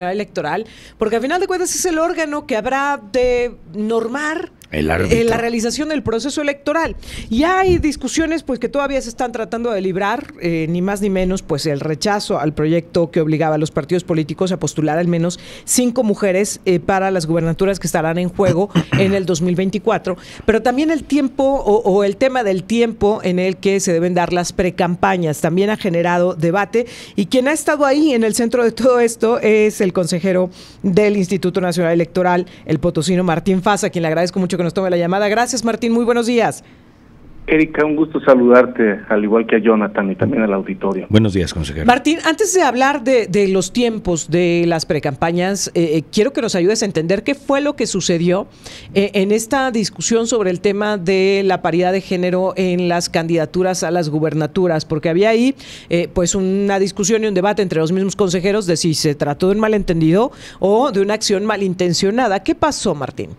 Electoral, porque al final de cuentas es el órgano que habrá de normar la realización del proceso electoral. Y hay discusiones pues que todavía se están tratando de librar, ni más ni menos pues el rechazo al proyecto que obligaba a los partidos políticos a postular al menos 5 mujeres para las gubernaturas que estarán en juego en el 2024, pero también el tiempo o el tema del tiempo en el que se deben dar las precampañas también ha generado debate, y quien ha estado ahí en el centro de todo esto es el consejero del Instituto Nacional Electoral, el potosino Martín Fasa, a quien le agradezco mucho que nos tome la llamada. Gracias, Martín, muy buenos días. Erika, un gusto saludarte, al igual que a Jonathan y también al auditorio. Buenos días, consejero. Martín, antes de hablar de los tiempos de las precampañas, quiero que nos ayudes a entender qué fue lo que sucedió en esta discusión sobre el tema de la paridad de género en las candidaturas a las gubernaturas, porque había ahí pues una discusión y un debate entre los mismos consejeros de si se trató de un malentendido o de una acción malintencionada. ¿Qué pasó, Martín?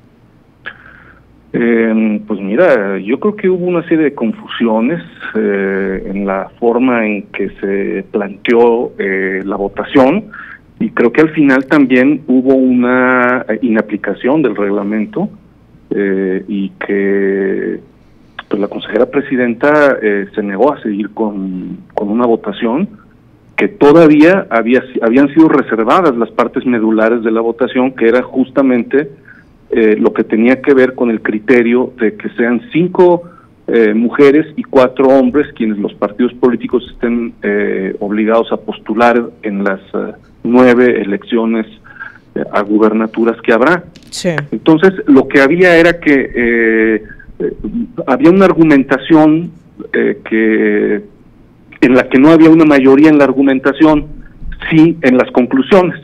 Pues mira, yo creo que hubo una serie de confusiones en la forma en que se planteó la votación, y creo que al final también hubo una inaplicación del reglamento y que pues la consejera presidenta se negó a seguir con una votación que todavía habían sido reservadas las partes medulares de la votación, que era justamente lo que tenía que ver con el criterio de que sean 5 mujeres y 4 hombres quienes los partidos políticos estén obligados a postular en las 9 elecciones a gubernaturas que habrá. Sí. Entonces, lo que había era que había una argumentación en la que no había una mayoría en la argumentación, sí en las conclusiones.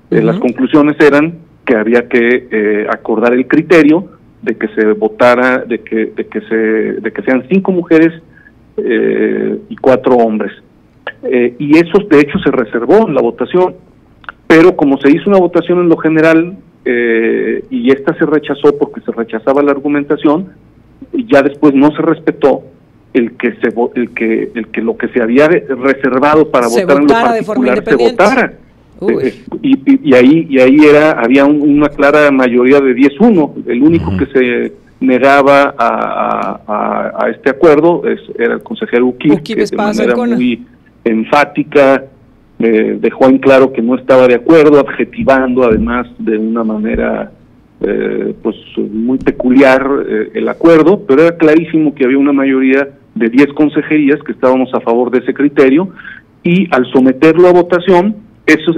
Las conclusiones eran que había que acordar el criterio de que se votara, de que sean 5 mujeres y 4 hombres. Y eso de hecho se reservó en la votación, pero como se hizo una votación en lo general y esta se rechazó porque se rechazaba la argumentación, ya después no se respetó el que lo que se había reservado para votar en lo particular se votara. Y ahí había una clara mayoría de 10-1. El único que se negaba a este acuerdo era el consejero Uquib, que de manera muy enfática dejó en claro que no estaba de acuerdo, adjetivando además de una manera pues muy peculiar el acuerdo, pero era clarísimo que había una mayoría de 10 consejerías que estábamos a favor de ese criterio, y al someterlo a votación, esos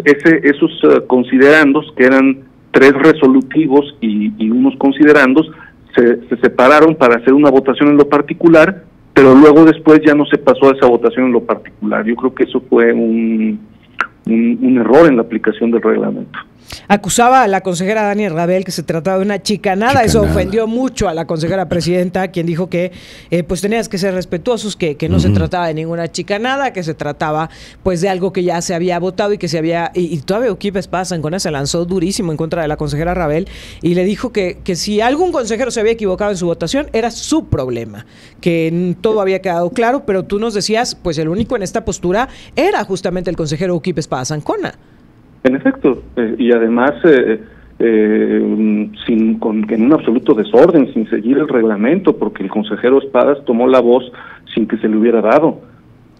considerandos, que eran 3 resolutivos y unos considerandos, se separaron para hacer una votación en lo particular, pero luego después ya no se pasó a esa votación en lo particular. Yo creo que eso fue un error en la aplicación del reglamento. Acusaba a la consejera Dani Rabel que se trataba de una chicanada. Eso ofendió mucho a la consejera presidenta, quien dijo que pues tenías que ser respetuosos, que no se trataba de ninguna chicanada, que se trataba pues de algo que ya se había votado y que se había, y todavía Uquib Espada Sancona se lanzó durísimo en contra de la consejera Rabel y le dijo que si algún consejero se había equivocado en su votación era su problema, que todo había quedado claro, pero tú nos decías pues el único en esta postura era justamente el consejero Uquib Espada Sancona. En efecto, y además en un absoluto desorden, sin seguir el reglamento, porque el consejero Espadas tomó la voz sin que se le hubiera dado.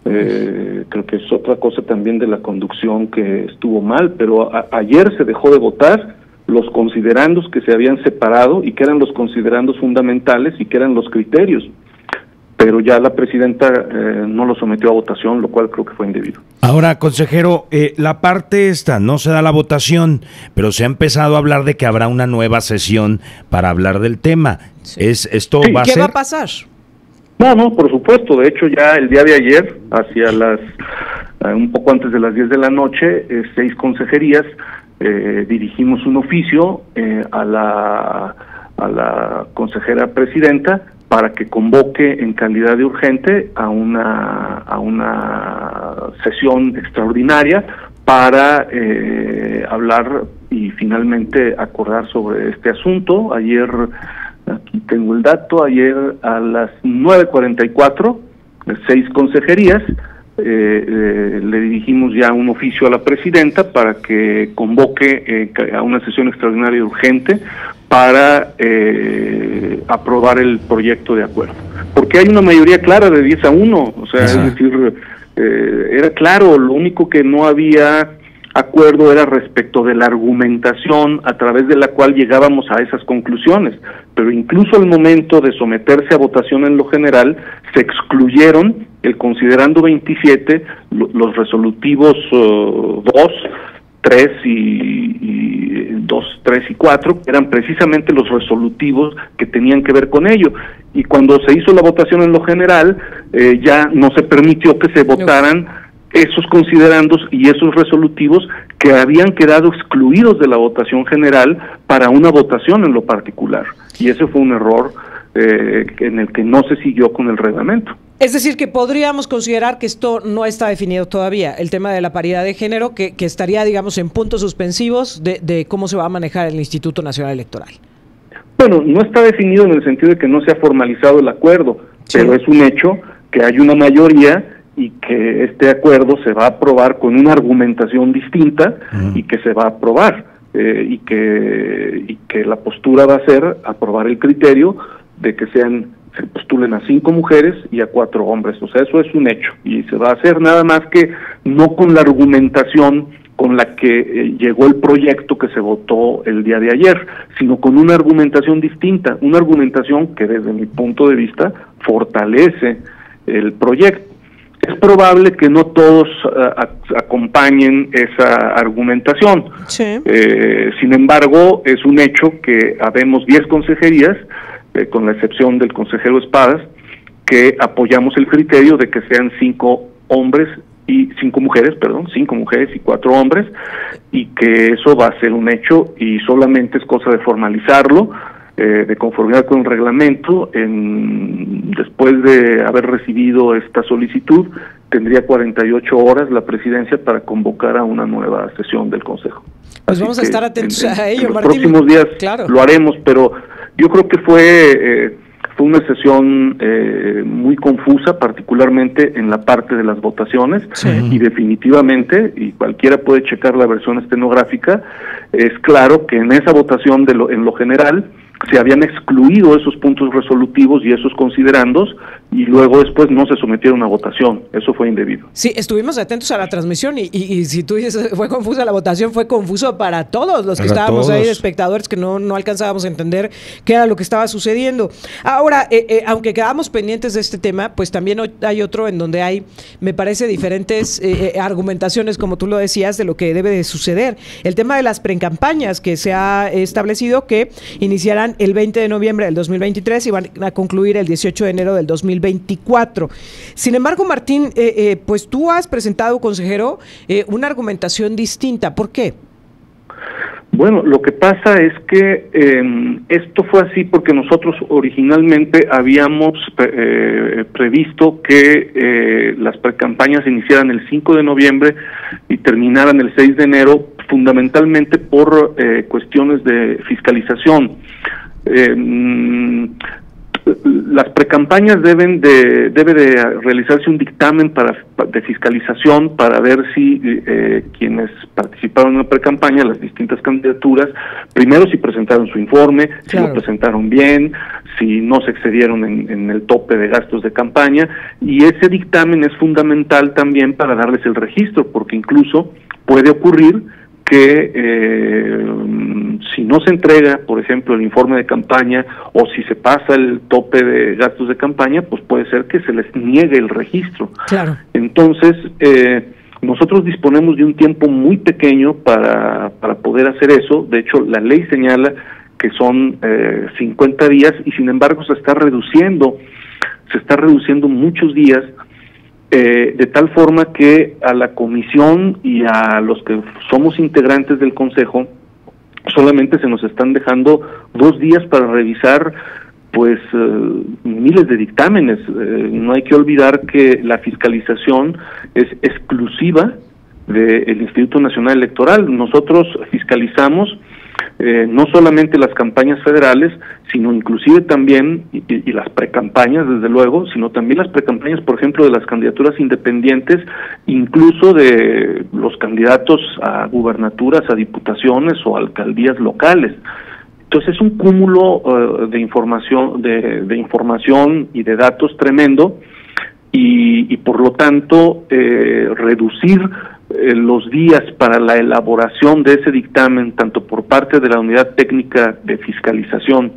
Creo que es otra cosa también de la conducción que estuvo mal, pero ayer se dejó de votar los considerandos que se habían separado y que eran los considerandos fundamentales y que eran los criterios. Pero ya la presidenta no lo sometió a votación, lo cual creo que fue indebido. Ahora, consejero, la parte esta, no se da la votación, pero se ha empezado a hablar de que habrá una nueva sesión para hablar del tema. Sí. ¿Esto sí, va a ser? ser? ¿Qué va a pasar? No, por supuesto. De hecho, ya el día de ayer, hacia un poco antes de las 10 de la noche, 6 consejerías dirigimos un oficio a la consejera presidenta para que convoque en calidad de urgente a una sesión extraordinaria para hablar y finalmente acordar sobre este asunto. Ayer, aquí tengo el dato, ayer a las 9:44, 6 consejerías le dirigimos ya un oficio a la presidenta para que convoque a una sesión extraordinaria urgente para aprobar el proyecto de acuerdo. Porque hay una mayoría clara de 10-1, o sea, es decir, era claro, lo único que no había acuerdo era respecto de la argumentación a través de la cual llegábamos a esas conclusiones, pero incluso al momento de someterse a votación en lo general, se excluyeron el considerando 27, los resolutivos 2, 3 y 2, 3 y 4, que eran precisamente los resolutivos que tenían que ver con ello. Y cuando se hizo la votación en lo general, ya no se permitió que se votaran esos considerandos y esos resolutivos que habían quedado excluidos de la votación general para una votación en lo particular. Y ese fue un error en el que no se siguió con el reglamento. Es decir, que podríamos considerar que esto no está definido todavía, el tema de la paridad de género, que estaría, digamos, en puntos suspensivos de cómo se va a manejar el Instituto Nacional Electoral. Bueno, no está definido en el sentido de que no se ha formalizado el acuerdo, pero es un hecho que hay una mayoría y que este acuerdo se va a aprobar con una argumentación distinta y que se va a aprobar y que la postura va a ser aprobar el criterio de que se postulen a 5 mujeres y a 4 hombres. O sea, eso es un hecho y se va a hacer, nada más que no con la argumentación con la que llegó el proyecto que se votó el día de ayer, sino con una argumentación distinta, una argumentación que desde mi punto de vista fortalece el proyecto. Es probable que no todos acompañen esa argumentación. Sí. Sin embargo, es un hecho que habemos 10 consejerías, con la excepción del consejero Espadas, que apoyamos el criterio de que sean 5 mujeres y 4 hombres, y que eso va a ser un hecho y solamente es cosa de formalizarlo, de conformidad con el reglamento. Después de haber recibido esta solicitud, tendría 48 horas la presidencia para convocar a una nueva sesión del Consejo. Pues vamos a estar atentos a ello, en los Martín. próximos días claro. Lo haremos, pero yo creo que fue una sesión muy confusa, particularmente en la parte de las votaciones, y definitivamente, y cualquiera puede checar la versión estenográfica, es claro que en esa votación en lo general se habían excluido esos puntos resolutivos y esos considerandos, y luego después no se sometieron a votación. Eso fue indebido. Sí, estuvimos atentos a la transmisión y si tú dices fue confusa la votación, fue confuso para todos los que estábamos ahí de espectadores, que no alcanzábamos a entender qué era lo que estaba sucediendo. Ahora, aunque quedamos pendientes de este tema, pues también hay otro en donde hay, me parece, diferentes argumentaciones, como tú lo decías, de lo que debe de suceder. El tema de las precampañas, que se ha establecido que iniciarán el 20 de noviembre del 2023 y van a concluir el 18 de enero del 2024. Sin embargo, Martín, pues tú has presentado, consejero, una argumentación distinta. ¿Por qué? Bueno, lo que pasa es que esto fue así porque nosotros originalmente habíamos previsto que las precampañas iniciaran el 5 de noviembre y terminaran el 6 de enero, fundamentalmente por cuestiones de fiscalización. Las precampañas debe de realizarse un dictamen de fiscalización para ver si quienes participaron en la precampaña, las distintas candidaturas, primero si presentaron su informe, si lo presentaron bien, si no se excedieron en el tope de gastos de campaña, y ese dictamen es fundamental también para darles el registro, porque incluso puede ocurrir que si no se entrega, por ejemplo, el informe de campaña, o si se pasa el tope de gastos de campaña, pues puede ser que se les niegue el registro. Claro. Entonces, nosotros disponemos de un tiempo muy pequeño para poder hacer eso. De hecho, la ley señala que son 50 días y sin embargo se está reduciendo muchos días, de tal forma que a la comisión y a los que somos integrantes del Consejo solamente se nos están dejando 2 días para revisar pues miles de dictámenes. No hay que olvidar que la fiscalización es exclusiva del Instituto Nacional Electoral. Nosotros fiscalizamos no solamente las campañas federales, sino inclusive también, y las precampañas desde luego, sino también las precampañas, por ejemplo, de las candidaturas independientes, incluso de los candidatos a gubernaturas, a diputaciones o alcaldías locales. Entonces es un cúmulo de información, de información y de datos tremendo, y por lo tanto reducir los días para la elaboración de ese dictamen, tanto por parte de la Unidad Técnica de Fiscalización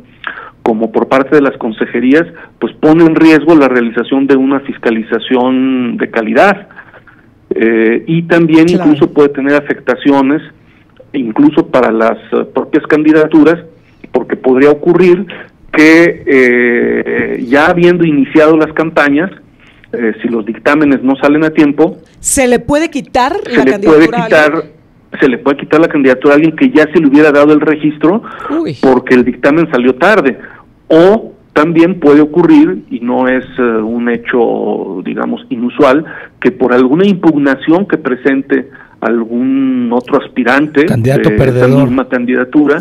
como por parte de las consejerías, pues pone en riesgo la realización de una fiscalización de calidad, y también incluso puede tener afectaciones, incluso para las propias candidaturas, porque podría ocurrir que ya habiendo iniciado las campañas, si los dictámenes no salen a tiempo, se le puede quitar la candidatura. Se le puede quitar la candidatura a alguien que ya se le hubiera dado el registro porque el dictamen salió tarde. O también puede ocurrir, y no es un hecho, digamos, inusual, que por alguna impugnación que presente algún otro aspirante candidato de perdedor, esa misma candidatura,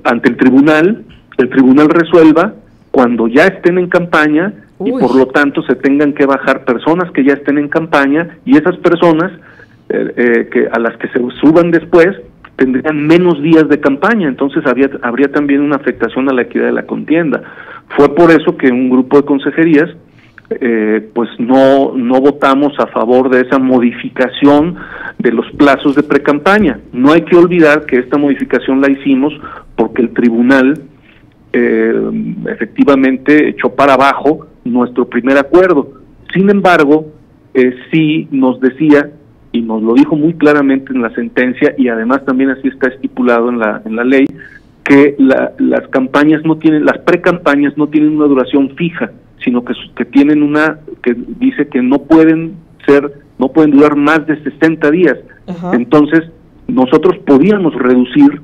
ante el tribunal resuelva cuando ya estén en campaña, y por lo tanto se tengan que bajar personas que ya estén en campaña, y esas personas que a las que se suban después tendrían menos días de campaña. Entonces habría también una afectación a la equidad de la contienda. Fue por eso que un grupo de consejerías pues no votamos a favor de esa modificación de los plazos de precampaña. No hay que olvidar que esta modificación la hicimos porque el tribunal efectivamente echó para abajo nuestro primer acuerdo. Sin embargo, sí nos decía, y nos lo dijo muy claramente en la sentencia, y además también así está estipulado en la ley, que las campañas no tienen, las precampañas no tienen una duración fija, sino que tienen una que dice que no pueden durar más de 60 días. Entonces, nosotros podíamos reducir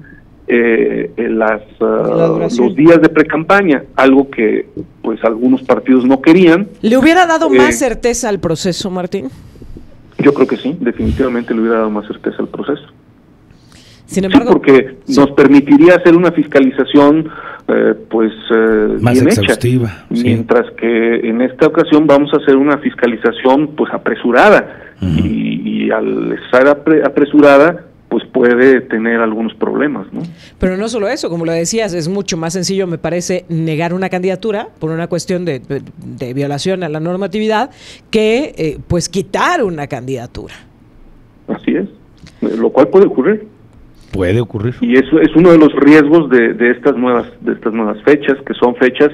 los días de precampaña, algo que pues algunos partidos no querían. ¿Le hubiera dado más certeza al proceso, Martín? Yo creo que sí, definitivamente le hubiera dado más certeza al proceso. Sin embargo, sí, porque nos permitiría hacer una fiscalización más bien exhaustiva, hecha, mientras que en esta ocasión vamos a hacer una fiscalización pues apresurada, y al estar apresurada pues puede tener algunos problemas, ¿no? Pero no solo eso, como lo decías, es mucho más sencillo, me parece, negar una candidatura por una cuestión de violación a la normatividad que pues quitar una candidatura. Así es, lo cual puede ocurrir. Puede ocurrir. Y eso es uno de los riesgos de estas nuevas fechas, que son fechas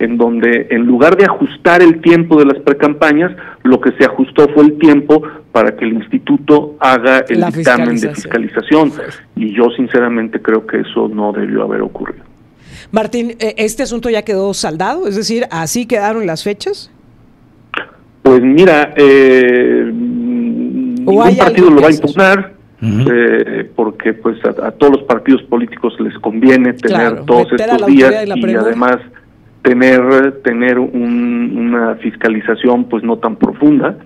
en donde en lugar de ajustar el tiempo de las precampañas, lo que se ajustó fue el tiempo para que el instituto haga el dictamen de fiscalización. Y yo sinceramente creo que eso no debió haber ocurrido. Martín, ¿este asunto ya quedó saldado? Es decir, ¿así quedaron las fechas? Pues mira, ningún partido lo va a impugnar. Porque pues a todos los partidos políticos les conviene tener todos estos días y además tener una fiscalización pues no tan profunda.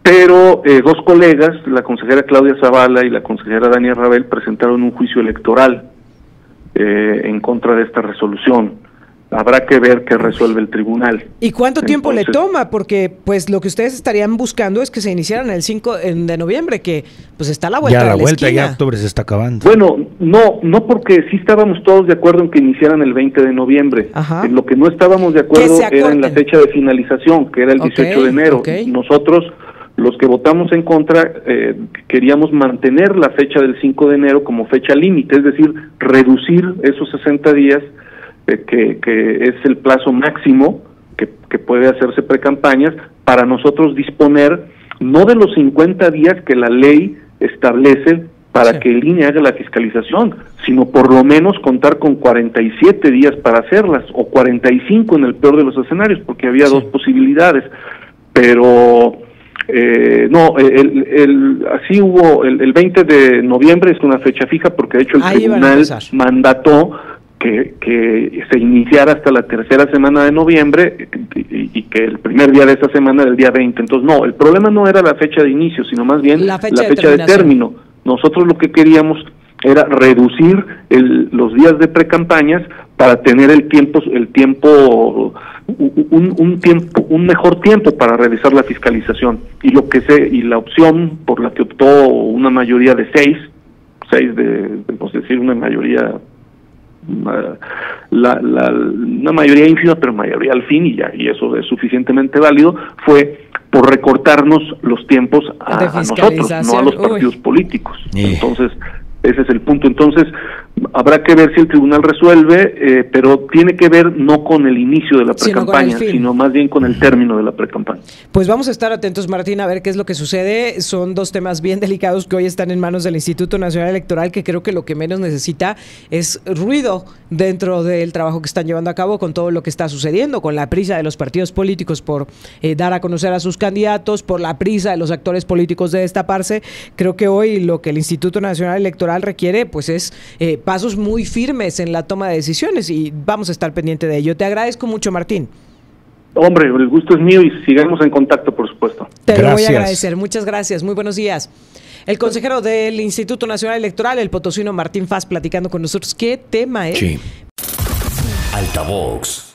Pero dos colegas, la consejera Claudia Zavala y la consejera Dania Rabel, presentaron un juicio electoral en contra de esta resolución. Habrá que ver qué resuelve el tribunal. ¿Y cuánto tiempo le toma? Porque pues lo que ustedes estarían buscando es que se iniciaran el 5 de noviembre, que pues está a la vuelta de la esquina. Ya octubre se está acabando. Bueno, no porque sí estábamos todos de acuerdo en que iniciaran el 20 de noviembre. En lo que no estábamos de acuerdo era en la fecha de finalización, que era el 18 de enero. Nosotros, los que votamos en contra, queríamos mantener la fecha del 5 de enero como fecha límite, es decir, reducir esos 60 días que es el plazo máximo que puede hacerse precampañas, para nosotros disponer no de los 50 días que la ley establece para que el INE haga la fiscalización, sino por lo menos contar con 47 días para hacerlas, o 45 en el peor de los escenarios, porque había dos posibilidades. Pero así hubo, el 20 de noviembre es una fecha fija, porque de hecho el tribunal mandató que se iniciara hasta la tercera semana de noviembre y que el primer día de esa semana era el día 20. Entonces, no, el problema no era la fecha de inicio, sino más bien la fecha de término. Nosotros lo que queríamos era reducir los días de precampañas para tener un mejor tiempo para realizar la fiscalización, y la opción por la que optó una mayoría de seis pues decir una mayoría una mayoría ínfima, pero mayoría al fin, y eso es suficientemente válido, fue por recortarnos los tiempos a nosotros, no a los partidos políticos. Entonces, ese es el punto. Entonces, habrá que ver si el tribunal resuelve, pero tiene que ver no con el inicio de la precampaña, sino más bien con el término de la precampaña. Pues vamos a estar atentos, Martín, a ver qué es lo que sucede. Son dos temas bien delicados que hoy están en manos del Instituto Nacional Electoral, que creo que lo que menos necesita es ruido dentro del trabajo que están llevando a cabo con todo lo que está sucediendo, con la prisa de los partidos políticos por dar a conocer a sus candidatos, por la prisa de los actores políticos de destaparse. Creo que hoy lo que el Instituto Nacional Electoral requiere pues es pasos muy firmes en la toma de decisiones, y vamos a estar pendiente de ello. Te agradezco mucho, Martín. Hombre, el gusto es mío y sigamos en contacto, por supuesto. Te lo voy a agradecer. Muchas gracias. Muy buenos días. El consejero del Instituto Nacional Electoral, el potosino Martín Faz, platicando con nosotros. ¿Qué tema, Sí. Altavox.